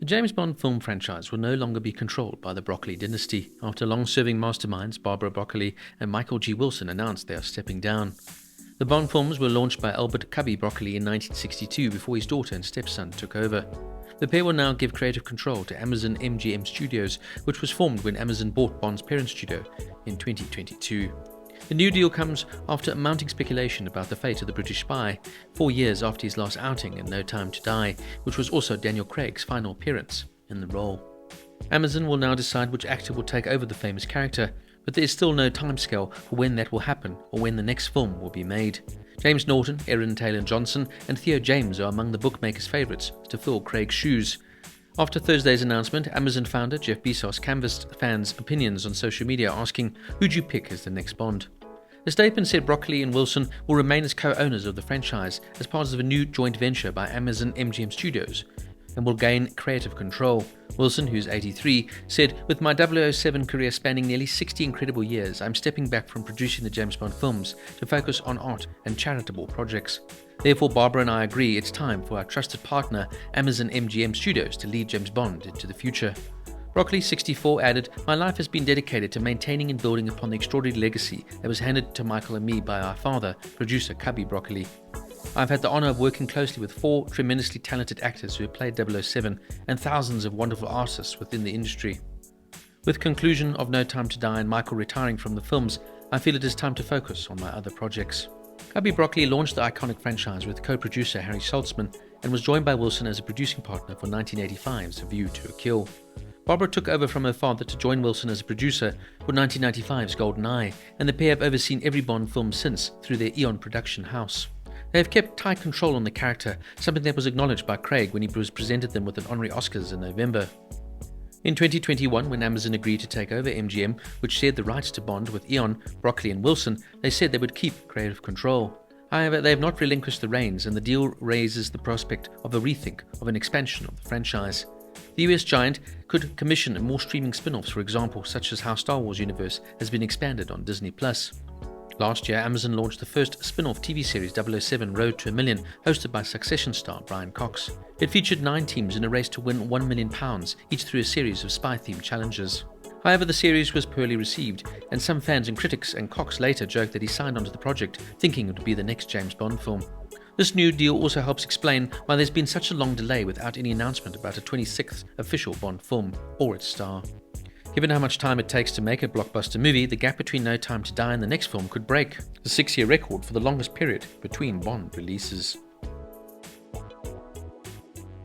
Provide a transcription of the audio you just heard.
The James Bond film franchise will no longer be controlled by the Broccoli dynasty after long-serving masterminds Barbara Broccoli and Michael G. Wilson announced they are stepping down. The Bond films were launched by Albert Cubby Broccoli in 1962 before his daughter and stepson took over. The pair will now give creative control to Amazon MGM Studios, which was formed when Amazon bought Bond's parent studio in 2022. The new deal comes after mounting speculation about the fate of the British spy, 4 years after his last outing in No Time to Die, which was also Daniel Craig's final appearance in the role. Amazon will now decide which actor will take over the famous character, but there is still no timescale for when that will happen or when the next film will be made. James Norton, Aaron Taylor-Johnson, and Theo James are among the bookmakers' favourites to fill Craig's shoes. After Thursday's announcement, Amazon founder Jeff Bezos canvassed fans' opinions on social media asking, "Who'd you pick as the next Bond?" The statement said Broccoli and Wilson will remain as co-owners of the franchise as part of a new joint venture by Amazon MGM Studios and will gain creative control. Wilson, who's 83, said, "With my 007 career spanning nearly 60 incredible years, I'm stepping back from producing the James Bond films to focus on art and charitable projects. Therefore, Barbara and I agree it's time for our trusted partner, Amazon MGM Studios, to lead James Bond into the future." Broccoli, 64, added, "My life has been dedicated to maintaining and building upon the extraordinary legacy that was handed to Michael and me by our father, producer Cubby Broccoli. I've had the honour of working closely with 4 tremendously talented actors who have played 007 and thousands of wonderful artists within the industry. With conclusion of No Time to Die and Michael retiring from the films, I feel it is time to focus on my other projects." Cubby Broccoli launched the iconic franchise with co-producer Harry Saltzman and was joined by Wilson as a producing partner for 1985's A View to a Kill. Barbara took over from her father to join Wilson as a producer for 1995's GoldenEye, and the pair have overseen every Bond film since through their Eon production house. They have kept tight control on the character, something that was acknowledged by Craig when he was presented them with an honorary Oscars in November. In 2021, when Amazon agreed to take over MGM, which shared the rights to Bond with Eon, Broccoli and Wilson, they said they would keep creative control. However, they have not relinquished the reins, and the deal raises the prospect of a rethink of an expansion of the franchise. The US giant could commission more streaming spin-offs, for example, such as how Star Wars universe has been expanded on Disney+. Last year, Amazon launched the first spin-off TV series 007 Road to a Million, hosted by Succession star Brian Cox. It featured 9 teams in a race to win £1 million, each through a series of spy-themed challenges. However, the series was poorly received, and some fans and critics, and Cox later joked that he signed onto the project thinking it would be the next James Bond film. This new deal also helps explain why there's been such a long delay without any announcement about a 26th official Bond film or its star. Given how much time it takes to make a blockbuster movie, the gap between No Time to Die and the next film could break the 6-year record for the longest period between Bond releases.